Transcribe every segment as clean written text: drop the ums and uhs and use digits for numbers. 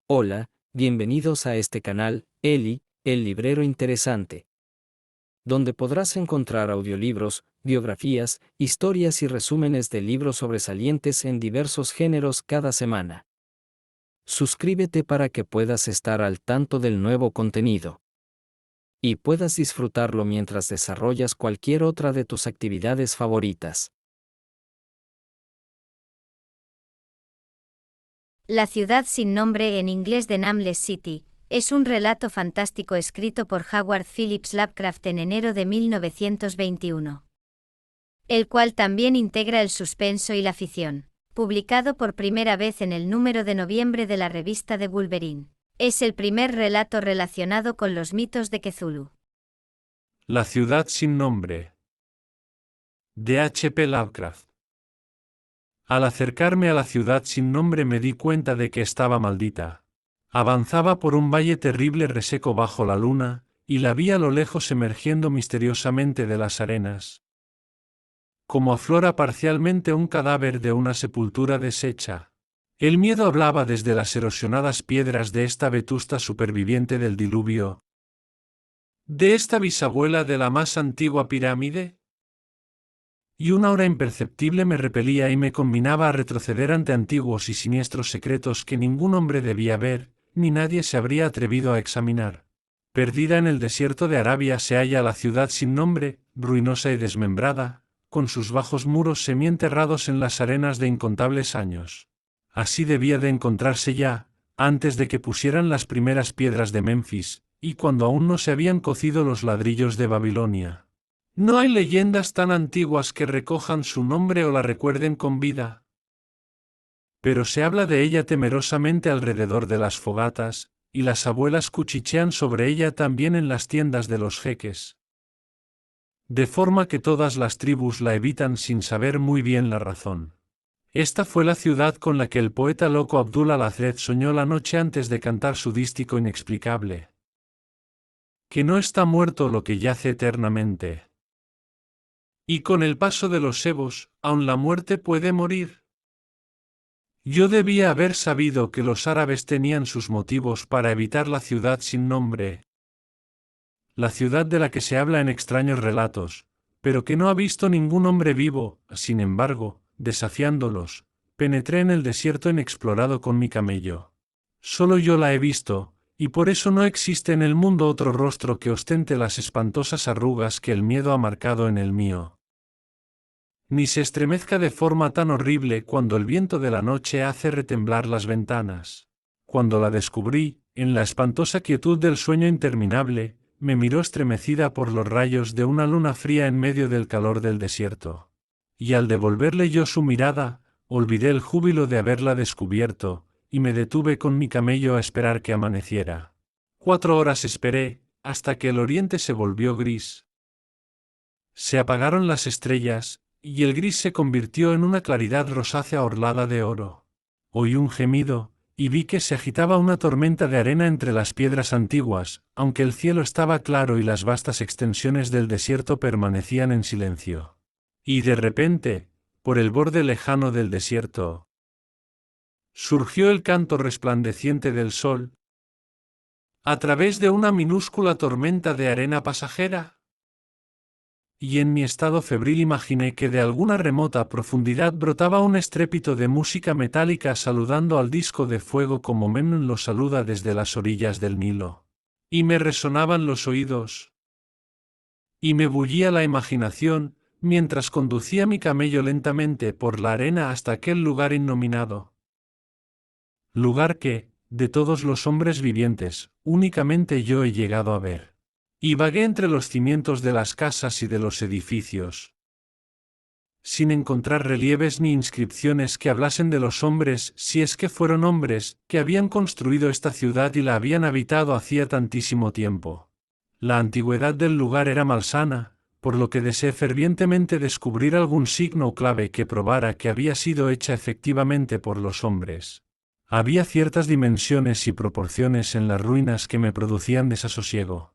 Hola, bienvenidos a este canal, Eli, el librero interesante, donde podrás encontrar audiolibros, biografías, historias y resúmenes de libros sobresalientes en diversos géneros cada semana. Suscríbete para que puedas estar al tanto del nuevo contenido y puedas disfrutarlo mientras desarrollas cualquier otra de tus actividades favoritas. La ciudad sin nombre, en inglés de Nameless City, es un relato fantástico escrito por Howard Phillips Lovecraft en enero de 1921, el cual también integra el suspenso y la ficción. Publicado por primera vez en el número de noviembre de la revista de Wolverine, es el primer relato relacionado con los mitos de Cthulhu. La ciudad sin nombre. De H. P. Lovecraft. Al acercarme a la ciudad sin nombre me di cuenta de que estaba maldita. Avanzaba por un valle terrible reseco bajo la luna, y la vi a lo lejos emergiendo misteriosamente de las arenas. Como aflora parcialmente un cadáver de una sepultura deshecha. El miedo hablaba desde las erosionadas piedras de esta vetusta superviviente del diluvio. ¿De esta bisabuela de la más antigua pirámide? Y una aura imperceptible me repelía y me combinaba a retroceder ante antiguos y siniestros secretos que ningún hombre debía ver, ni nadie se habría atrevido a examinar. Perdida en el desierto de Arabia se halla la ciudad sin nombre, ruinosa y desmembrada, con sus bajos muros semienterrados en las arenas de incontables años. Así debía de encontrarse ya, antes de que pusieran las primeras piedras de Memphis, y cuando aún no se habían cocido los ladrillos de Babilonia. No hay leyendas tan antiguas que recojan su nombre o la recuerden con vida. Pero se habla de ella temerosamente alrededor de las fogatas, y las abuelas cuchichean sobre ella también en las tiendas de los jeques. De forma que todas las tribus la evitan sin saber muy bien la razón. Esta fue la ciudad con la que el poeta loco Abdul al-Hazred soñó la noche antes de cantar su dístico inexplicable. Que no está muerto lo que yace eternamente. Y con el paso de los ebos, aun la muerte puede morir. Yo debía haber sabido que los árabes tenían sus motivos para evitar la ciudad sin nombre. La ciudad de la que se habla en extraños relatos, pero que no ha visto ningún hombre vivo. Sin embargo, desafiándolos, penetré en el desierto inexplorado con mi camello. Solo yo la he visto, y por eso no existe en el mundo otro rostro que ostente las espantosas arrugas que el miedo ha marcado en el mío. Ni se estremezca de forma tan horrible cuando el viento de la noche hace retemblar las ventanas. Cuando la descubrí, en la espantosa quietud del sueño interminable, me miró estremecida por los rayos de una luna fría en medio del calor del desierto. Y al devolverle yo su mirada, olvidé el júbilo de haberla descubierto, y me detuve con mi camello a esperar que amaneciera. 4 horas esperé, hasta que el oriente se volvió gris. Se apagaron las estrellas, y el gris se convirtió en una claridad rosácea orlada de oro. Oí un gemido, y vi que se agitaba una tormenta de arena entre las piedras antiguas, aunque el cielo estaba claro y las vastas extensiones del desierto permanecían en silencio. Y de repente, por el borde lejano del desierto, surgió el canto resplandeciente del sol, a través de una minúscula tormenta de arena pasajera. Y en mi estado febril imaginé que de alguna remota profundidad brotaba un estrépito de música metálica saludando al disco de fuego como Memnon lo saluda desde las orillas del Nilo. Y me resonaban los oídos. Y me bullía la imaginación, mientras conducía mi camello lentamente por la arena hasta aquel lugar innominado. Lugar que, de todos los hombres vivientes, únicamente yo he llegado a ver. Y vagué entre los cimientos de las casas y de los edificios, sin encontrar relieves ni inscripciones que hablasen de los hombres, si es que fueron hombres, que habían construido esta ciudad y la habían habitado hacía tantísimo tiempo. La antigüedad del lugar era malsana, por lo que deseé fervientemente descubrir algún signo o clave que probara que había sido hecha efectivamente por los hombres. Había ciertas dimensiones y proporciones en las ruinas que me producían desasosiego.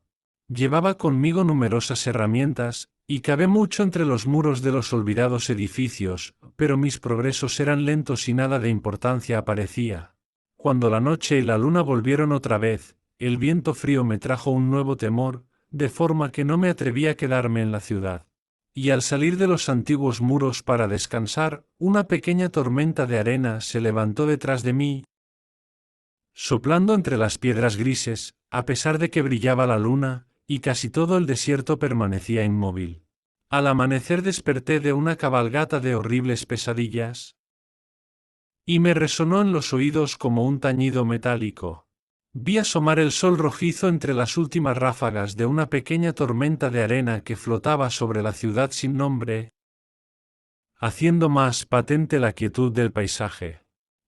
Llevaba conmigo numerosas herramientas, y cavé mucho entre los muros de los olvidados edificios, pero mis progresos eran lentos y nada de importancia aparecía. Cuando la noche y la luna volvieron otra vez, el viento frío me trajo un nuevo temor, de forma que no me atreví a quedarme en la ciudad. Y al salir de los antiguos muros para descansar, una pequeña tormenta de arena se levantó detrás de mí, soplando entre las piedras grises, a pesar de que brillaba la luna, y casi todo el desierto permanecía inmóvil. Al amanecer desperté de una cabalgata de horribles pesadillas, y me resonó en los oídos como un tañido metálico. Vi asomar el sol rojizo entre las últimas ráfagas de una pequeña tormenta de arena que flotaba sobre la ciudad sin nombre, haciendo más patente la quietud del paisaje.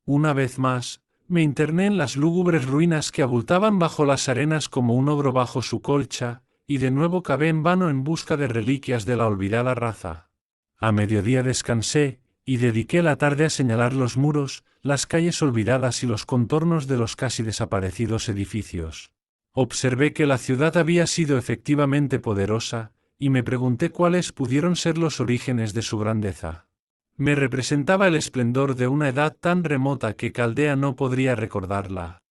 Una vez más, me interné en las lúgubres ruinas que abultaban bajo las arenas como un ogro bajo su colcha, y de nuevo cavé en vano en busca de reliquias de la olvidada raza. A mediodía descansé, y dediqué la tarde a señalar los muros, las calles olvidadas y los contornos de los casi desaparecidos edificios. Observé que la ciudad había sido efectivamente poderosa, y me pregunté cuáles pudieron ser los orígenes de su grandeza. Me representaba el esplendor de una edad tan remota que Caldea no podría recordarla.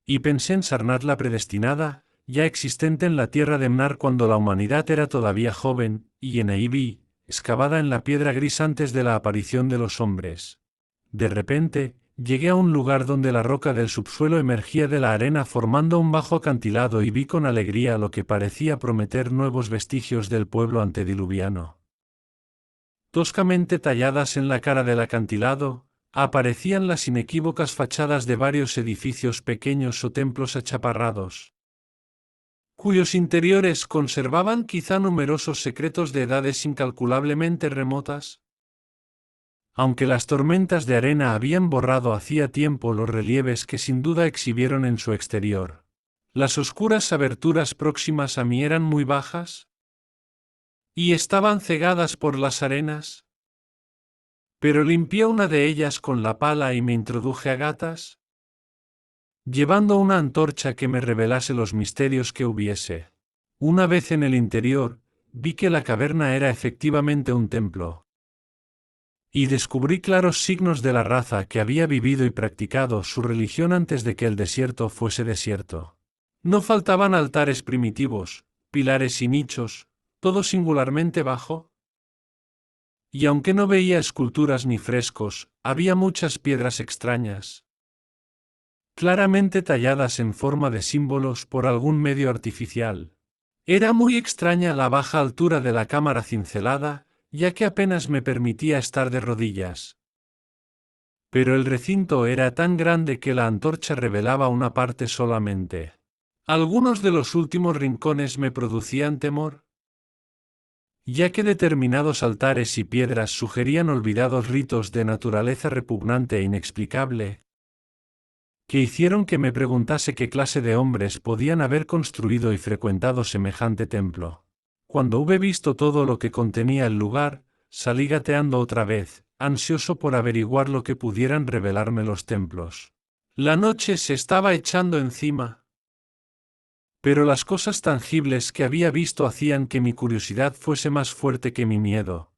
Y pensé en Sarnath la predestinada, ya existente en la tierra de Mnar cuando la humanidad era todavía joven, y en Eibi, excavada en la piedra gris antes de la aparición de los hombres. De repente, llegué a un lugar donde la roca del subsuelo emergía de la arena formando un bajo acantilado y vi con alegría lo que parecía prometer nuevos vestigios del pueblo antediluviano. Toscamente talladas en la cara del acantilado, aparecían las inequívocas fachadas de varios edificios pequeños o templos achaparrados, cuyos interiores conservaban quizá numerosos secretos de edades incalculablemente remotas. Aunque las tormentas de arena habían borrado hacía tiempo los relieves que sin duda exhibieron en su exterior, las oscuras aberturas próximas a mí eran muy bajas, y estaban cegadas por las arenas. Pero limpié una de ellas con la pala y me introduje a gatas, llevando una antorcha que me revelase los misterios que hubiese. Una vez en el interior, vi que la caverna era efectivamente un templo. Y descubrí claros signos de la raza que había vivido y practicado su religión antes de que el desierto fuese desierto. No faltaban altares primitivos, pilares y nichos, todo singularmente bajo. Y aunque no veía esculturas ni frescos, había muchas piedras extrañas, claramente talladas en forma de símbolos por algún medio artificial. Era muy extraña la baja altura de la cámara cincelada, ya que apenas me permitía estar de rodillas. Pero el recinto era tan grande que la antorcha revelaba una parte solamente. Algunos de los últimos rincones me producían temor, ya que determinados altares y piedras sugerían olvidados ritos de naturaleza repugnante e inexplicable, que hicieron que me preguntase qué clase de hombres podían haber construido y frecuentado semejante templo. Cuando hube visto todo lo que contenía el lugar, salí gateando otra vez, ansioso por averiguar lo que pudieran revelarme los templos. La noche se estaba echando encima, pero las cosas tangibles que había visto hacían que mi curiosidad fuese más fuerte que mi miedo.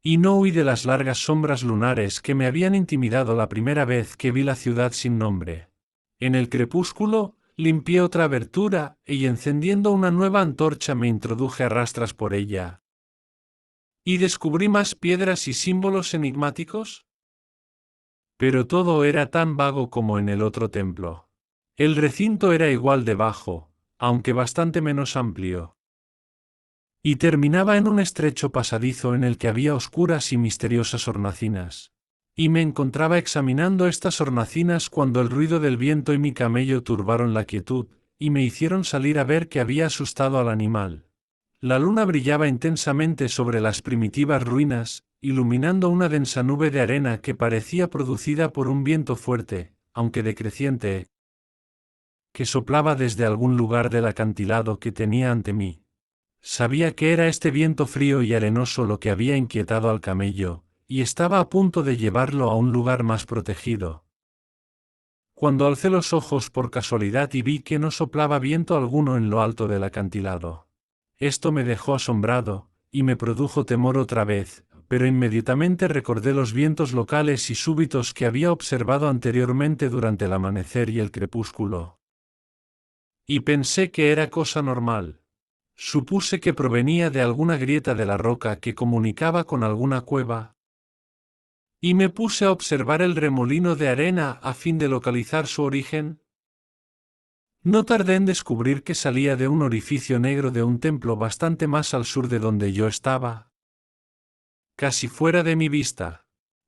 Y no huí de las largas sombras lunares que me habían intimidado la primera vez que vi la ciudad sin nombre. En el crepúsculo, limpié otra abertura, y encendiendo una nueva antorcha me introduje a rastras por ella. ¿Y descubrí más piedras y símbolos enigmáticos? Pero todo era tan vago como en el otro templo. El recinto era igual de bajo, aunque bastante menos amplio, y terminaba en un estrecho pasadizo en el que había oscuras y misteriosas hornacinas. Y me encontraba examinando estas hornacinas cuando el ruido del viento y mi camello turbaron la quietud, y me hicieron salir a ver qué había asustado al animal. La luna brillaba intensamente sobre las primitivas ruinas, iluminando una densa nube de arena que parecía producida por un viento fuerte, aunque decreciente, que soplaba desde algún lugar del acantilado que tenía ante mí. Sabía que era este viento frío y arenoso lo que había inquietado al camello, y estaba a punto de llevarlo a un lugar más protegido, cuando alcé los ojos por casualidad y vi que no soplaba viento alguno en lo alto del acantilado. Esto me dejó asombrado, y me produjo temor otra vez, pero inmediatamente recordé los vientos locales y súbitos que había observado anteriormente durante el amanecer y el crepúsculo. Y pensé que era cosa normal. Supuse que provenía de alguna grieta de la roca que comunicaba con alguna cueva, y me puse a observar el remolino de arena a fin de localizar su origen. No tardé en descubrir que salía de un orificio negro de un templo bastante más al sur de donde yo estaba, casi fuera de mi vista.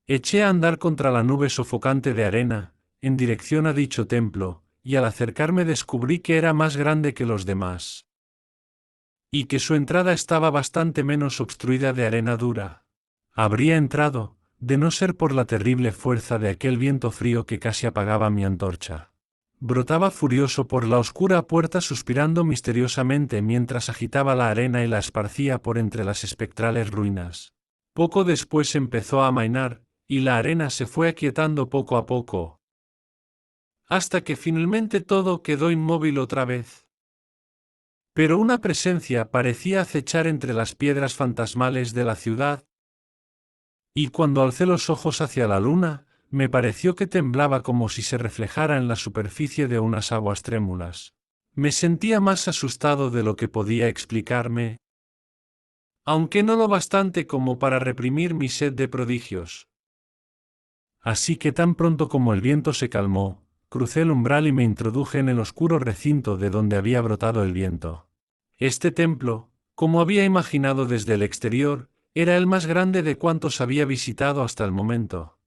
Eché a andar contra la nube sofocante de arena, en dirección a dicho templo, y al acercarme descubrí que era más grande que los demás, y que su entrada estaba bastante menos obstruida de arena dura. Habría entrado, de no ser por la terrible fuerza de aquel viento frío que casi apagaba mi antorcha. Brotaba furioso por la oscura puerta suspirando misteriosamente mientras agitaba la arena y la esparcía por entre las espectrales ruinas. Poco después empezó a amainar, y la arena se fue aquietando poco a poco, hasta que finalmente todo quedó inmóvil otra vez. Pero una presencia parecía acechar entre las piedras fantasmales de la ciudad, y cuando alcé los ojos hacia la luna, me pareció que temblaba como si se reflejara en la superficie de unas aguas trémulas. Me sentía más asustado de lo que podía explicarme, aunque no lo bastante como para reprimir mi sed de prodigios. Así que tan pronto como el viento se calmó, crucé el umbral y me introduje en el oscuro recinto de donde había brotado el viento. Este templo, como había imaginado desde el exterior, era el más grande de cuantos había visitado hasta el momento.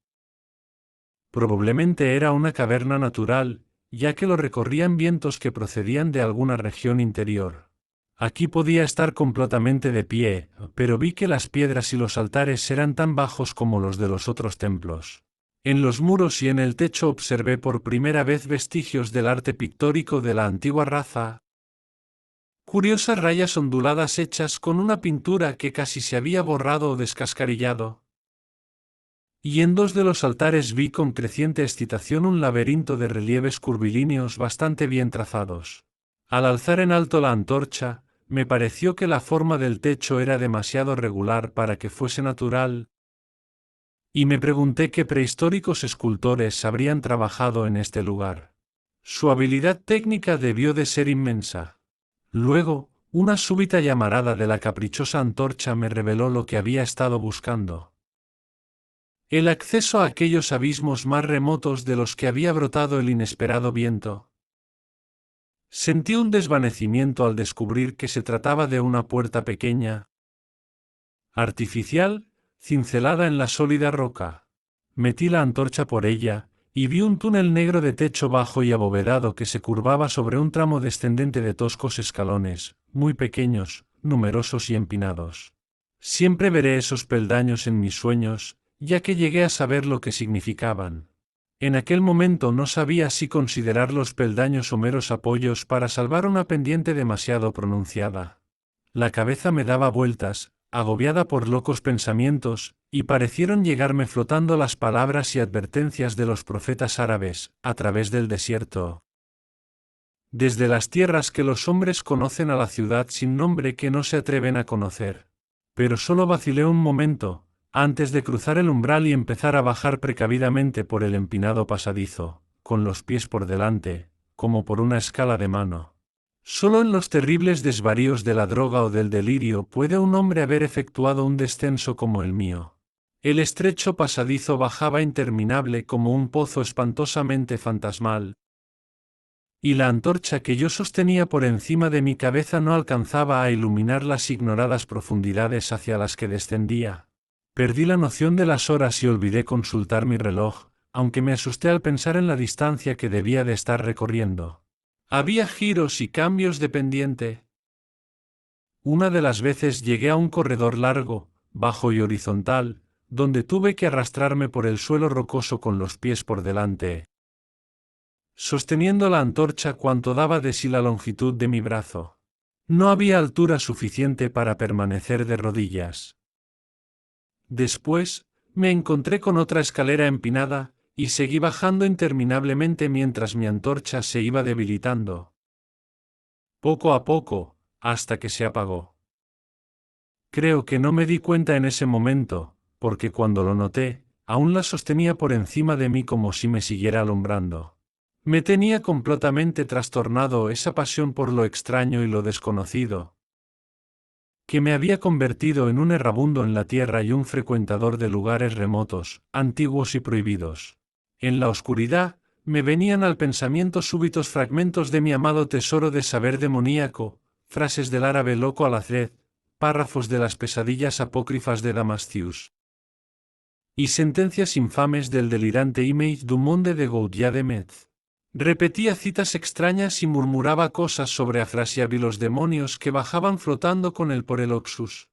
Probablemente era una caverna natural, ya que lo recorrían vientos que procedían de alguna región interior. Aquí podía estar completamente de pie, pero vi que las piedras y los altares eran tan bajos como los de los otros templos. En los muros y en el techo observé por primera vez vestigios del arte pictórico de la antigua raza. Curiosas rayas onduladas hechas con una pintura que casi se había borrado o descascarillado. Y en dos de los altares vi con creciente excitación un laberinto de relieves curvilíneos bastante bien trazados. Al alzar en alto la antorcha, me pareció que la forma del techo era demasiado regular para que fuese natural, y me pregunté qué prehistóricos escultores habrían trabajado en este lugar. Su habilidad técnica debió de ser inmensa. Luego, una súbita llamarada de la caprichosa antorcha me reveló lo que había estado buscando. El acceso a aquellos abismos más remotos de los que había brotado el inesperado viento. Sentí un desvanecimiento al descubrir que se trataba de una puerta pequeña, artificial, cincelada en la sólida roca. Metí la antorcha por ella, y vi un túnel negro de techo bajo y abovedado que se curvaba sobre un tramo descendente de toscos escalones, muy pequeños, numerosos y empinados. Siempre veré esos peldaños en mis sueños, ya que llegué a saber lo que significaban. En aquel momento no sabía si considerar los peldaños o meros apoyos para salvar una pendiente demasiado pronunciada. La cabeza me daba vueltas, agobiada por locos pensamientos, y parecieron llegarme flotando las palabras y advertencias de los profetas árabes, a través del desierto. Desde las tierras que los hombres conocen a la ciudad sin nombre que no se atreven a conocer. Pero solo vacilé un momento, antes de cruzar el umbral y empezar a bajar precavidamente por el empinado pasadizo, con los pies por delante, como por una escala de mano. Solo en los terribles desvaríos de la droga o del delirio puede un hombre haber efectuado un descenso como el mío. El estrecho pasadizo bajaba interminable como un pozo espantosamente fantasmal, y la antorcha que yo sostenía por encima de mi cabeza no alcanzaba a iluminar las ignoradas profundidades hacia las que descendía. Perdí la noción de las horas y olvidé consultar mi reloj, aunque me asusté al pensar en la distancia que debía de estar recorriendo. Había giros y cambios de pendiente. Una de las veces llegué a un corredor largo, bajo y horizontal, donde tuve que arrastrarme por el suelo rocoso con los pies por delante, sosteniendo la antorcha cuanto daba de sí la longitud de mi brazo. No había altura suficiente para permanecer de rodillas. Después, me encontré con otra escalera empinada, y seguí bajando interminablemente mientras mi antorcha se iba debilitando. Poco a poco, hasta que se apagó. Creo que no me di cuenta en ese momento, porque cuando lo noté, aún la sostenía por encima de mí como si me siguiera alumbrando. Me tenía completamente trastornado esa pasión por lo extraño y lo desconocido, que me había convertido en un errabundo en la tierra y un frecuentador de lugares remotos, antiguos y prohibidos. En la oscuridad, me venían al pensamiento súbitos fragmentos de mi amado tesoro de saber demoníaco, frases del árabe loco Alazred, párrafos de las pesadillas apócrifas de Damascius y sentencias infames del delirante Image du Monde de Gaudier de Metz. Repetía citas extrañas y murmuraba cosas sobre Afrasiab y los demonios que bajaban flotando con él por el Oxus.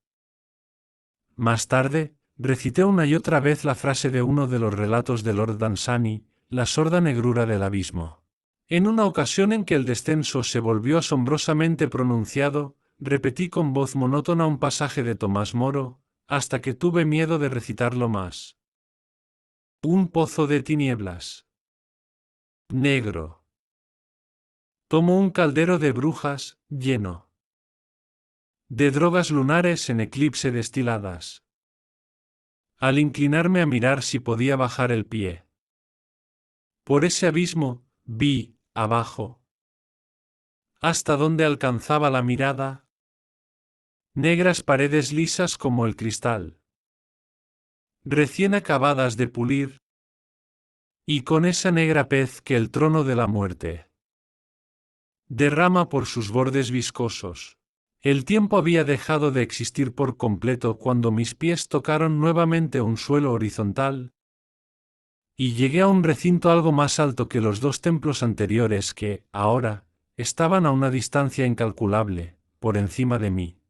Más tarde, recité una y otra vez la frase de uno de los relatos de Lord Dunsany, la sorda negrura del abismo. En una ocasión en que el descenso se volvió asombrosamente pronunciado, repetí con voz monótona un pasaje de Tomás Moro, hasta que tuve miedo de recitarlo más. Un pozo de tinieblas. Negro. Tomo un caldero de brujas, lleno de drogas lunares en eclipse destiladas. Al inclinarme a mirar si podía bajar el pie por ese abismo, vi, abajo, hasta donde alcanzaba la mirada, negras paredes lisas como el cristal, recién acabadas de pulir, y con esa negra pez que el trono de la muerte derrama por sus bordes viscosos. El tiempo había dejado de existir por completo cuando mis pies tocaron nuevamente un suelo horizontal, y llegué a un recinto algo más alto que los dos templos anteriores que, ahora, estaban a una distancia incalculable, por encima de mí.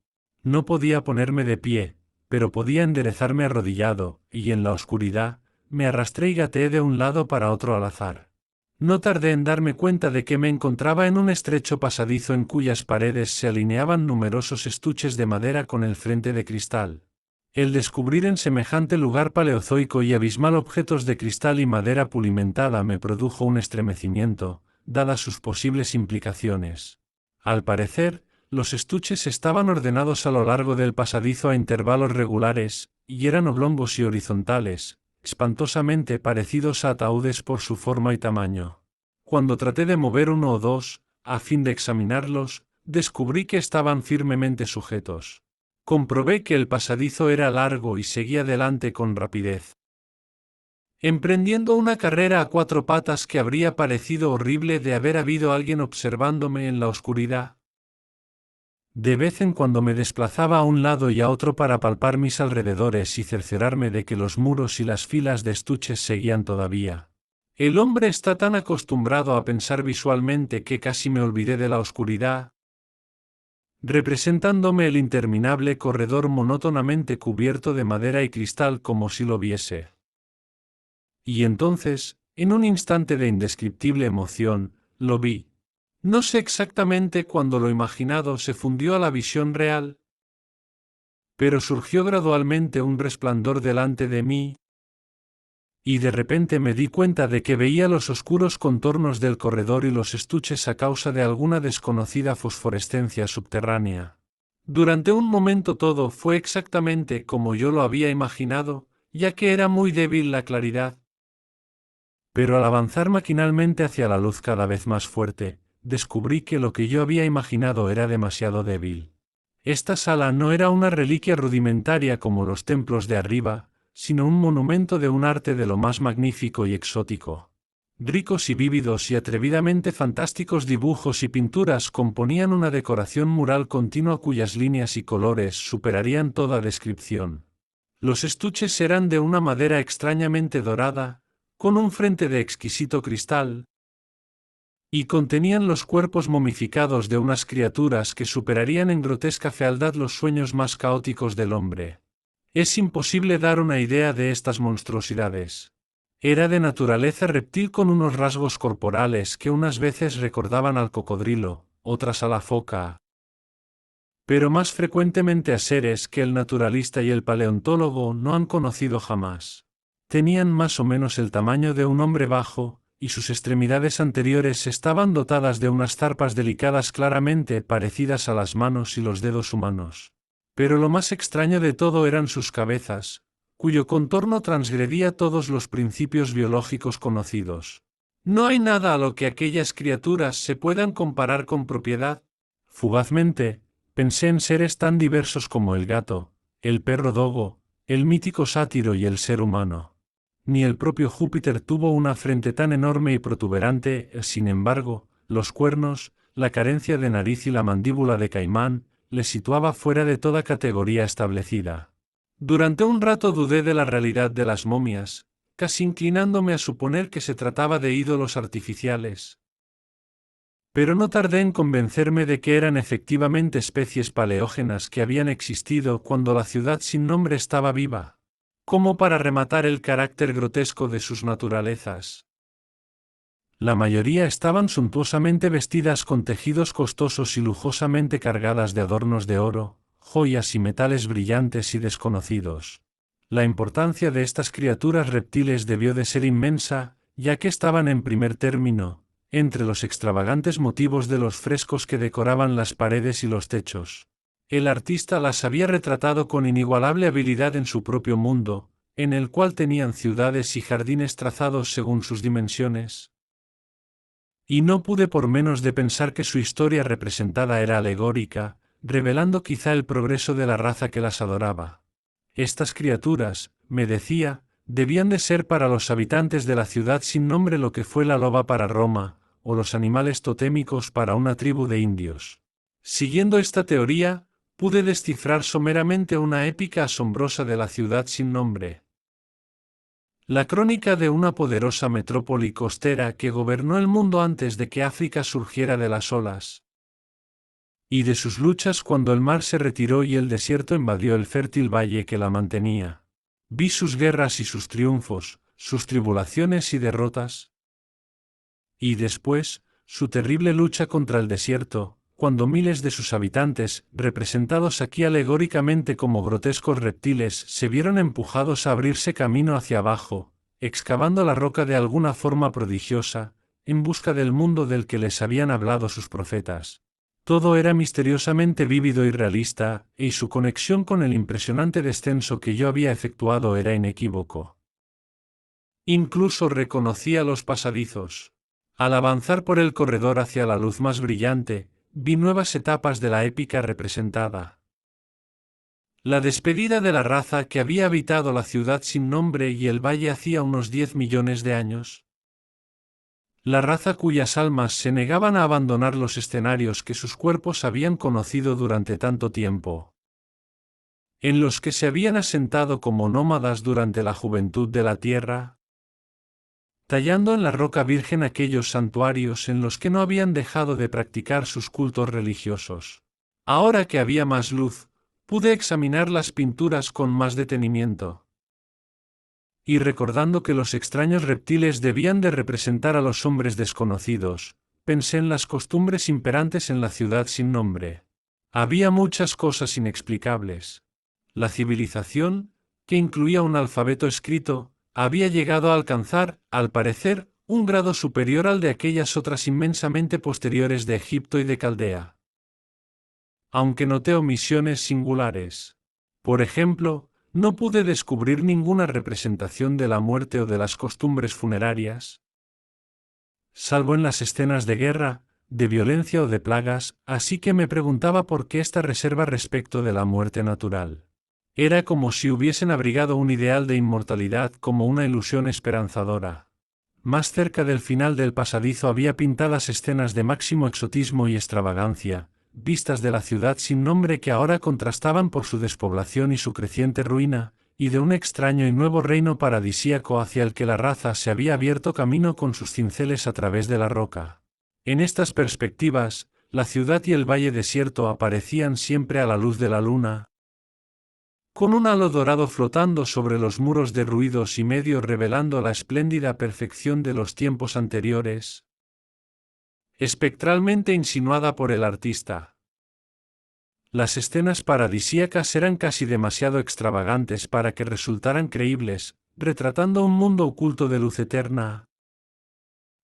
No podía ponerme de pie, pero podía enderezarme arrodillado, y en la oscuridad, me arrastré y gateé de un lado para otro al azar. No tardé en darme cuenta de que me encontraba en un estrecho pasadizo en cuyas paredes se alineaban numerosos estuches de madera con el frente de cristal. El descubrir en semejante lugar paleozoico y abismal objetos de cristal y madera pulimentada me produjo un estremecimiento, dadas sus posibles implicaciones. Al parecer, los estuches estaban ordenados a lo largo del pasadizo a intervalos regulares, y eran oblongos y horizontales, espantosamente parecidos a ataúdes por su forma y tamaño. Cuando traté de mover uno o dos, a fin de examinarlos, descubrí que estaban firmemente sujetos. Comprobé que el pasadizo era largo y seguía adelante con rapidez, emprendiendo una carrera a cuatro patas que habría parecido horrible de haber habido alguien observándome en la oscuridad. De vez en cuando me desplazaba a un lado y a otro para palpar mis alrededores y cerciorarme de que los muros y las filas de estuches seguían todavía. El hombre está tan acostumbrado a pensar visualmente que casi me olvidé de la oscuridad, representándome el interminable corredor monótonamente cubierto de madera y cristal como si lo viese. Y entonces, en un instante de indescriptible emoción, lo vi. No sé exactamente cuándo lo imaginado se fundió a la visión real, pero surgió gradualmente un resplandor delante de mí, y de repente me di cuenta de que veía los oscuros contornos del corredor y los estuches a causa de alguna desconocida fosforescencia subterránea. Durante un momento todo fue exactamente como yo lo había imaginado, ya que era muy débil la claridad. Pero al avanzar maquinalmente hacia la luz cada vez más fuerte, descubrí que lo que yo había imaginado era demasiado débil. Esta sala no era una reliquia rudimentaria como los templos de arriba, sino un monumento de un arte de lo más magnífico y exótico. Ricos y vívidos y atrevidamente fantásticos dibujos y pinturas componían una decoración mural continua cuyas líneas y colores superarían toda descripción. Los estuches eran de una madera extrañamente dorada, con un frente de exquisito cristal, y contenían los cuerpos momificados de unas criaturas que superarían en grotesca fealdad los sueños más caóticos del hombre. Es imposible dar una idea de estas monstruosidades. Era de naturaleza reptil con unos rasgos corporales que unas veces recordaban al cocodrilo, otras a la foca, pero más frecuentemente a seres que el naturalista y el paleontólogo no han conocido jamás. Tenían más o menos el tamaño de un hombre bajo, y sus extremidades anteriores estaban dotadas de unas zarpas delicadas claramente parecidas a las manos y los dedos humanos. Pero lo más extraño de todo eran sus cabezas, cuyo contorno transgredía todos los principios biológicos conocidos. No hay nada a lo que aquellas criaturas se puedan comparar con propiedad. Fugazmente, pensé en seres tan diversos como el gato, el perro dogo, el mítico sátiro y el ser humano. Ni el propio Júpiter tuvo una frente tan enorme y protuberante, sin embargo, los cuernos, la carencia de nariz y la mandíbula de caimán, le situaba fuera de toda categoría establecida. Durante un rato dudé de la realidad de las momias, casi inclinándome a suponer que se trataba de ídolos artificiales. Pero no tardé en convencerme de que eran efectivamente especies paleógenas que habían existido cuando la ciudad sin nombre estaba viva, como para rematar el carácter grotesco de sus naturalezas. La mayoría estaban suntuosamente vestidas con tejidos costosos y lujosamente cargadas de adornos de oro, joyas y metales brillantes y desconocidos. La importancia de estas criaturas reptiles debió de ser inmensa, ya que estaban en primer término, entre los extravagantes motivos de los frescos que decoraban las paredes y los techos. El artista las había retratado con inigualable habilidad en su propio mundo, en el cual tenían ciudades y jardines trazados según sus dimensiones. Y no pude por menos de pensar que su historia representada era alegórica, revelando quizá el progreso de la raza que las adoraba. Estas criaturas, me decía, debían de ser para los habitantes de la ciudad sin nombre lo que fue la loba para Roma, o los animales totémicos para una tribu de indios. Siguiendo esta teoría, pude descifrar someramente una épica asombrosa de la ciudad sin nombre. La crónica de una poderosa metrópoli costera que gobernó el mundo antes de que África surgiera de las olas. Y de sus luchas cuando el mar se retiró y el desierto invadió el fértil valle que la mantenía. Vi sus guerras y sus triunfos, sus tribulaciones y derrotas. Y después, su terrible lucha contra el desierto, cuando miles de sus habitantes, representados aquí alegóricamente como grotescos reptiles, se vieron empujados a abrirse camino hacia abajo, excavando la roca de alguna forma prodigiosa, en busca del mundo del que les habían hablado sus profetas. Todo era misteriosamente vívido y realista, y su conexión con el impresionante descenso que yo había efectuado era inequívoco. Incluso reconocía los pasadizos. Al avanzar por el corredor hacia la luz más brillante, vi nuevas etapas de la épica representada. La despedida de la raza que había habitado la ciudad sin nombre y el valle hacía unos 10 millones de años. La raza cuyas almas se negaban a abandonar los escenarios que sus cuerpos habían conocido durante tanto tiempo, en los que se habían asentado como nómadas durante la juventud de la tierra, tallando en la roca virgen aquellos santuarios en los que no habían dejado de practicar sus cultos religiosos. Ahora que había más luz, pude examinar las pinturas con más detenimiento. Y recordando que los extraños reptiles debían de representar a los hombres desconocidos, pensé en las costumbres imperantes en la ciudad sin nombre. Había muchas cosas inexplicables. La civilización, que incluía un alfabeto escrito, había llegado a alcanzar, al parecer, un grado superior al de aquellas otras inmensamente posteriores de Egipto y de Caldea. Aunque noté omisiones singulares. Por ejemplo, no pude descubrir ninguna representación de la muerte o de las costumbres funerarias, salvo en las escenas de guerra, de violencia o de plagas, así que me preguntaba por qué esta reserva respecto de la muerte natural. Era como si hubiesen abrigado un ideal de inmortalidad como una ilusión esperanzadora. Más cerca del final del pasadizo había pintadas escenas de máximo exotismo y extravagancia, vistas de la ciudad sin nombre que ahora contrastaban por su despoblación y su creciente ruina, y de un extraño y nuevo reino paradisíaco hacia el que la raza se había abierto camino con sus cinceles a través de la roca. En estas perspectivas, la ciudad y el valle desierto aparecían siempre a la luz de la luna, con un halo dorado flotando sobre los muros derruidos y medio revelando la espléndida perfección de los tiempos anteriores, espectralmente insinuada por el artista. Las escenas paradisíacas eran casi demasiado extravagantes para que resultaran creíbles, retratando un mundo oculto de luz eterna,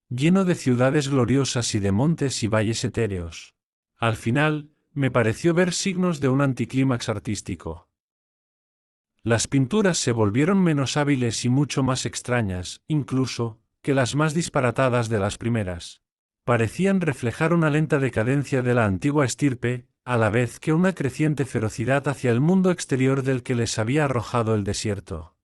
lleno de ciudades gloriosas y de montes y valles etéreos. Al final, me pareció ver signos de un anticlímax artístico. Las pinturas se volvieron menos hábiles y mucho más extrañas, incluso, que las más disparatadas de las primeras. Parecían reflejar una lenta decadencia de la antigua estirpe, a la vez que una creciente ferocidad hacia el mundo exterior del que les había arrojado el desierto.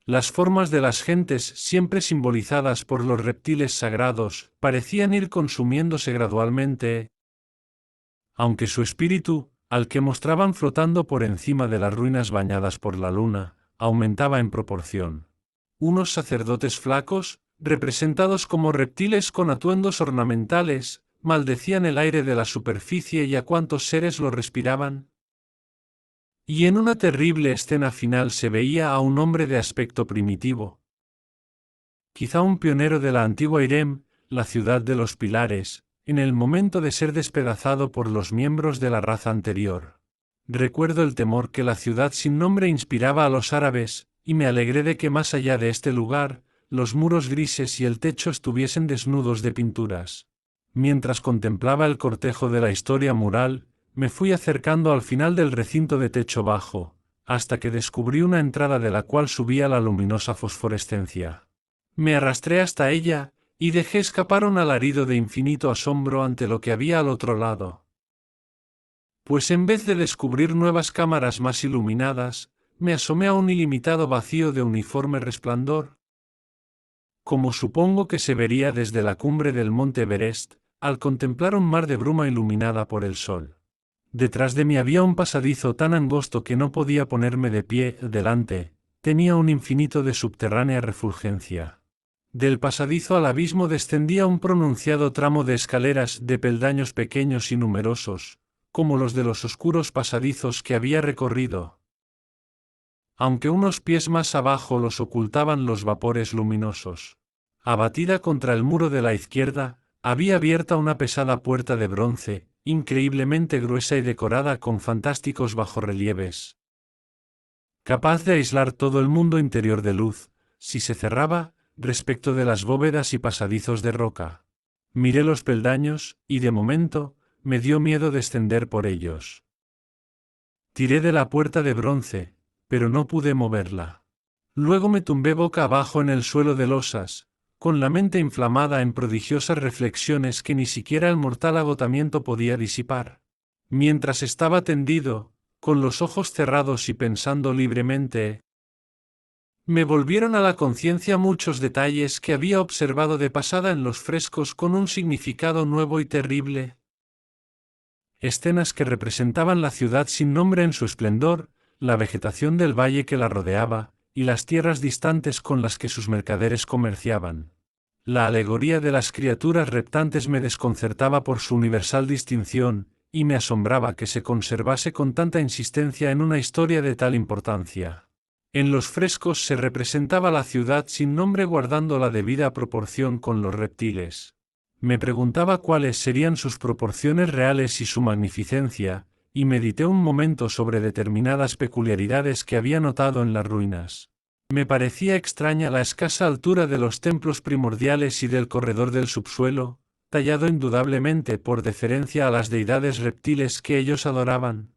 Las formas de las gentes, siempre simbolizadas por los reptiles sagrados, parecían ir consumiéndose gradualmente, aunque su espíritu, al que mostraban flotando por encima de las ruinas bañadas por la luna, aumentaba en proporción. Unos sacerdotes flacos, representados como reptiles con atuendos ornamentales, maldecían el aire de la superficie y a cuantos seres lo respiraban. Y en una terrible escena final se veía a un hombre de aspecto primitivo. Quizá un pionero de la antigua Irem, la ciudad de los pilares, en el momento de ser despedazado por los miembros de la raza anterior. Recuerdo el temor que la ciudad sin nombre inspiraba a los árabes, y me alegré de que más allá de este lugar, los muros grises y el techo estuviesen desnudos de pinturas. Mientras contemplaba el cortejo de la historia mural, me fui acercando al final del recinto de techo bajo, hasta que descubrí una entrada de la cual subía la luminosa fosforescencia. Me arrastré hasta ella, y dejé escapar un alarido de infinito asombro ante lo que había al otro lado. Pues en vez de descubrir nuevas cámaras más iluminadas, me asomé a un ilimitado vacío de uniforme resplandor. Como supongo que se vería desde la cumbre del monte Everest, al contemplar un mar de bruma iluminada por el sol. Detrás de mí había un pasadizo tan angosto que no podía ponerme de pie delante, tenía un infinito de subterránea refulgencia. Del pasadizo al abismo descendía un pronunciado tramo de escaleras de peldaños pequeños y numerosos, como los de los oscuros pasadizos que había recorrido. Aunque unos pies más abajo los ocultaban los vapores luminosos. Abatida contra el muro de la izquierda, había abierta una pesada puerta de bronce, increíblemente gruesa y decorada con fantásticos bajorrelieves. Capaz de aislar todo el mundo interior de luz, si se cerraba, respecto de las bóvedas y pasadizos de roca. Miré los peldaños, y de momento, me dio miedo descender por ellos. Tiré de la puerta de bronce, pero no pude moverla. Luego me tumbé boca abajo en el suelo de losas, con la mente inflamada en prodigiosas reflexiones que ni siquiera el mortal agotamiento podía disipar. Mientras estaba tendido, con los ojos cerrados y pensando libremente, me volvieron a la conciencia muchos detalles que había observado de pasada en los frescos con un significado nuevo y terrible. Escenas que representaban la ciudad sin nombre en su esplendor, la vegetación del valle que la rodeaba, y las tierras distantes con las que sus mercaderes comerciaban. La alegoría de las criaturas reptantes me desconcertaba por su universal distinción, y me asombraba que se conservase con tanta insistencia en una historia de tal importancia. En los frescos se representaba la ciudad sin nombre guardando la debida proporción con los reptiles. Me preguntaba cuáles serían sus proporciones reales y su magnificencia, y medité un momento sobre determinadas peculiaridades que había notado en las ruinas. Me parecía extraña la escasa altura de los templos primordiales y del corredor del subsuelo, tallado indudablemente por deferencia a las deidades reptiles que ellos adoraban.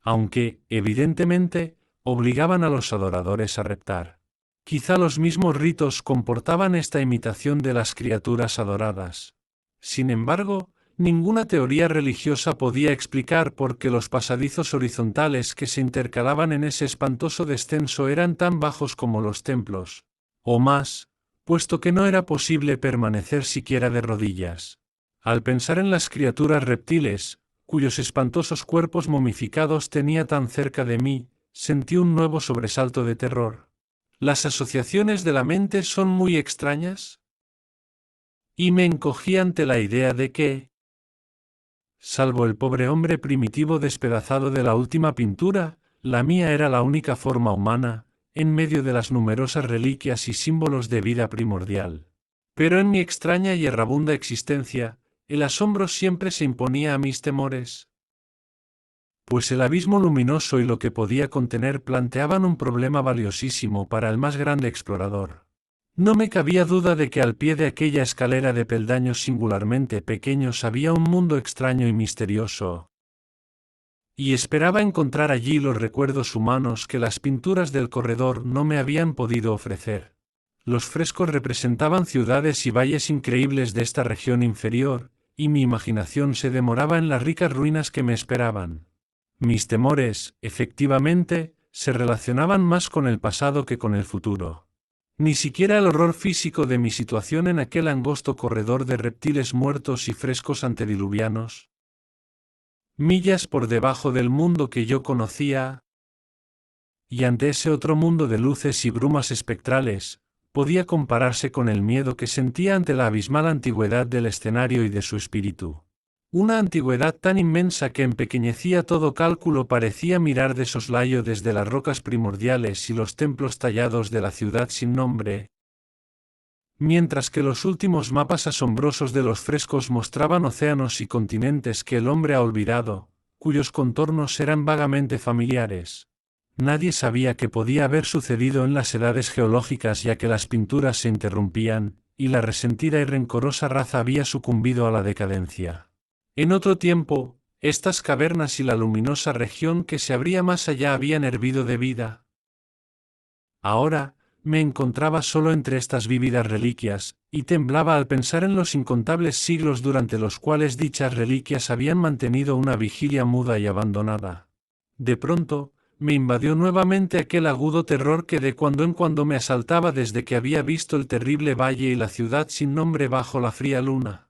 Aunque, evidentemente, obligaban a los adoradores a reptar. Quizá los mismos ritos comportaban esta imitación de las criaturas adoradas. Sin embargo, ninguna teoría religiosa podía explicar por qué los pasadizos horizontales que se intercalaban en ese espantoso descenso eran tan bajos como los templos, o más, puesto que no era posible permanecer siquiera de rodillas. Al pensar en las criaturas reptiles, cuyos espantosos cuerpos momificados tenía tan cerca de mí, sentí un nuevo sobresalto de terror. ¿Las asociaciones de la mente son muy extrañas? Y me encogí ante la idea de que, salvo el pobre hombre primitivo despedazado de la última pintura, la mía era la única forma humana, en medio de las numerosas reliquias y símbolos de vida primordial. Pero en mi extraña y errabunda existencia, el asombro siempre se imponía a mis temores. Pues el abismo luminoso y lo que podía contener planteaban un problema valiosísimo para el más grande explorador. No me cabía duda de que al pie de aquella escalera de peldaños singularmente pequeños había un mundo extraño y misterioso. y esperaba encontrar allí los recuerdos humanos que las pinturas del corredor no me habían podido ofrecer. Los frescos representaban ciudades y valles increíbles de esta región inferior, y mi imaginación se demoraba en las ricas ruinas que me esperaban. Mis temores, efectivamente, se relacionaban más con el pasado que con el futuro. Ni siquiera el horror físico de mi situación en aquel angosto corredor de reptiles muertos y frescos antediluvianos, millas por debajo del mundo que yo conocía, y ante ese otro mundo de luces y brumas espectrales, podía compararse con el miedo que sentía ante la abismal antigüedad del escenario y de su espíritu. Una antigüedad tan inmensa que empequeñecía todo cálculo, parecía mirar de soslayo desde las rocas primordiales y los templos tallados de la ciudad sin nombre, mientras que los últimos mapas asombrosos de los frescos mostraban océanos y continentes que el hombre ha olvidado, cuyos contornos eran vagamente familiares. Nadie sabía qué podía haber sucedido en las edades geológicas, ya que las pinturas se interrumpían, y la resentida y rencorosa raza había sucumbido a la decadencia. En otro tiempo, estas cavernas y la luminosa región que se abría más allá habían hervido de vida. Ahora, me encontraba solo entre estas vívidas reliquias, y temblaba al pensar en los incontables siglos durante los cuales dichas reliquias habían mantenido una vigilia muda y abandonada. De pronto, me invadió nuevamente aquel agudo terror que de cuando en cuando me asaltaba desde que había visto el terrible valle y la ciudad sin nombre bajo la fría luna.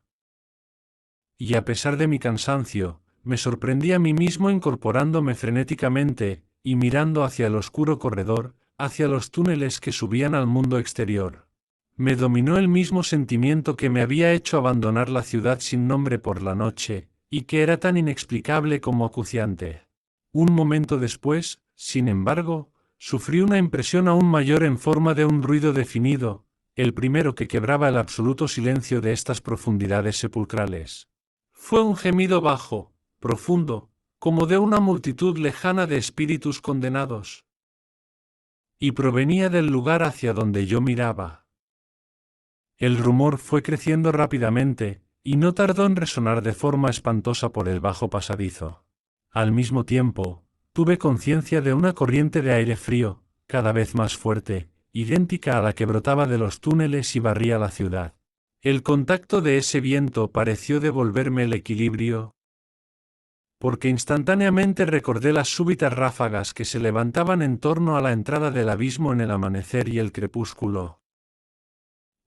Y a pesar de mi cansancio, me sorprendí a mí mismo incorporándome frenéticamente, y mirando hacia el oscuro corredor, hacia los túneles que subían al mundo exterior. Me dominó el mismo sentimiento que me había hecho abandonar la ciudad sin nombre por la noche, y que era tan inexplicable como acuciante. Un momento después, sin embargo, sufrí una impresión aún mayor en forma de un ruido definido, el primero que quebraba el absoluto silencio de estas profundidades sepulcrales. Fue un gemido bajo, profundo, como de una multitud lejana de espíritus condenados. Y provenía del lugar hacia donde yo miraba. El rumor fue creciendo rápidamente, y no tardó en resonar de forma espantosa por el bajo pasadizo. Al mismo tiempo, tuve conciencia de una corriente de aire frío, cada vez más fuerte, idéntica a la que brotaba de los túneles y barría la ciudad. El contacto de ese viento pareció devolverme el equilibrio, porque instantáneamente recordé las súbitas ráfagas que se levantaban en torno a la entrada del abismo en el amanecer y el crepúsculo,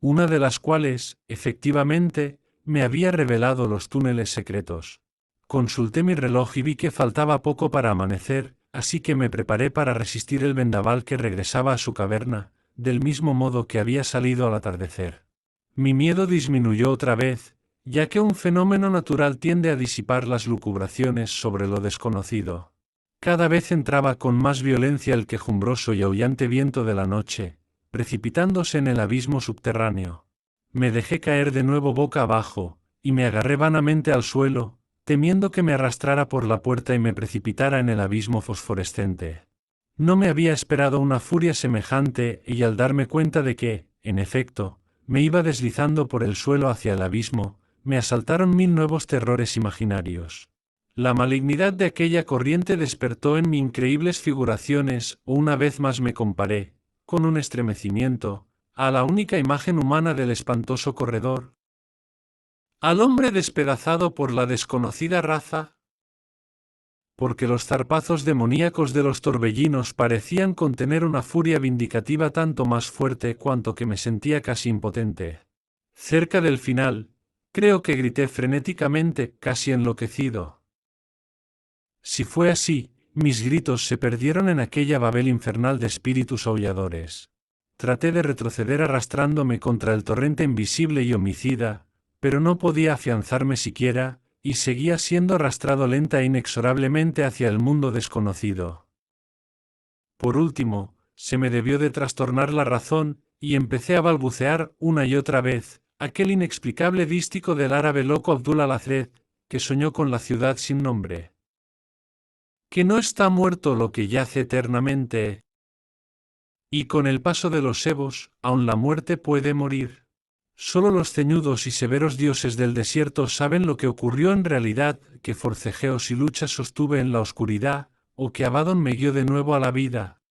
una de las cuales, efectivamente, me había revelado los túneles secretos. Consulté mi reloj y vi que faltaba poco para amanecer, así que me preparé para resistir el vendaval que regresaba a su caverna, del mismo modo que había salido al atardecer. Mi miedo disminuyó otra vez, ya que un fenómeno natural tiende a disipar las lucubraciones sobre lo desconocido. Cada vez entraba con más violencia el quejumbroso y aullante viento de la noche, precipitándose en el abismo subterráneo. Me dejé caer de nuevo boca abajo, y me agarré vanamente al suelo, temiendo que me arrastrara por la puerta y me precipitara en el abismo fosforescente. No me había esperado una furia semejante, y al darme cuenta de que, en efecto, me iba deslizando por el suelo hacia el abismo, me asaltaron 1000 nuevos terrores imaginarios. La malignidad de aquella corriente despertó en mí increíbles figuraciones, o una vez más me comparé, con un estremecimiento, a la única imagen humana del espantoso corredor. Al hombre despedazado por la desconocida raza, porque los zarpazos demoníacos de los torbellinos parecían contener una furia vindicativa tanto más fuerte cuanto que me sentía casi impotente. Cerca del final, creo que grité frenéticamente, casi enloquecido. Si fue así, mis gritos se perdieron en aquella babel infernal de espíritus aulladores. Traté de retroceder arrastrándome contra el torrente invisible y homicida, pero no podía afianzarme siquiera, y seguía siendo arrastrado lenta e inexorablemente hacia el mundo desconocido. Por último, se me debió de trastornar la razón, y empecé a balbucear una y otra vez, aquel inexplicable dístico del árabe loco Abdul al-Hazred, que soñó con la ciudad sin nombre. Que no está muerto lo que yace eternamente, y con el paso de los ebos, aun la muerte puede morir. Solo los ceñudos y severos dioses del desierto saben lo que ocurrió en realidad, que forcejeos y luchas sostuve en la oscuridad, o que Abaddon me guió de nuevo a la vida,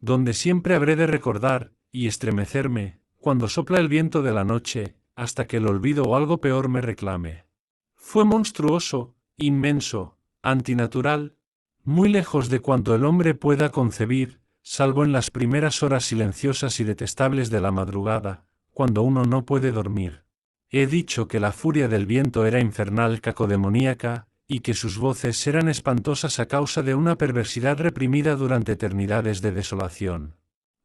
donde siempre habré de recordar, y estremecerme, cuando sopla el viento de la noche, hasta que el olvido o algo peor me reclame. Fue monstruoso, inmenso, antinatural, muy lejos de cuanto el hombre pueda concebir, salvo en las primeras horas silenciosas y detestables de la madrugada, cuando uno no puede dormir. He dicho que la furia del viento era infernal cacodemoníaca, y que sus voces eran espantosas a causa de una perversidad reprimida durante eternidades de desolación.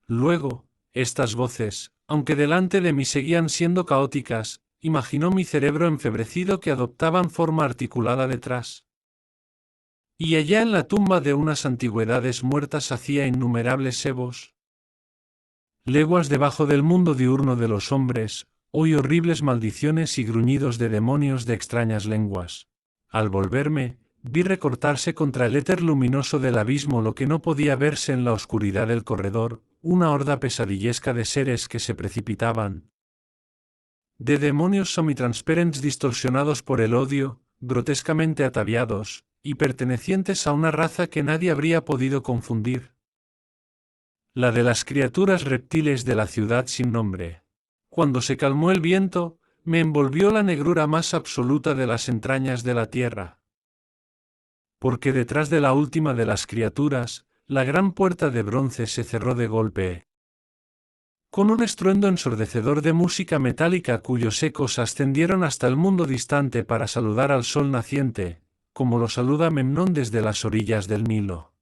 Luego, estas voces, aunque delante de mí seguían siendo caóticas, imaginó mi cerebro enfebrecido que adoptaban forma articulada detrás. Y allá en la tumba de unas antigüedades muertas hacía innumerables ebos. Leguas debajo del mundo diurno de los hombres, oí horribles maldiciones y gruñidos de demonios de extrañas lenguas. Al volverme, vi recortarse contra el éter luminoso del abismo lo que no podía verse en la oscuridad del corredor, una horda pesadillesca de seres que se precipitaban. De demonios semitransparentes distorsionados por el odio, grotescamente ataviados, y pertenecientes a una raza que nadie habría podido confundir. La de las criaturas reptiles de la ciudad sin nombre. Cuando se calmó el viento, me envolvió la negrura más absoluta de las entrañas de la tierra. Porque detrás de la última de las criaturas, la gran puerta de bronce se cerró de golpe. Con un estruendo ensordecedor de música metálica cuyos ecos ascendieron hasta el mundo distante para saludar al sol naciente, como lo saluda Memnón desde las orillas del Nilo.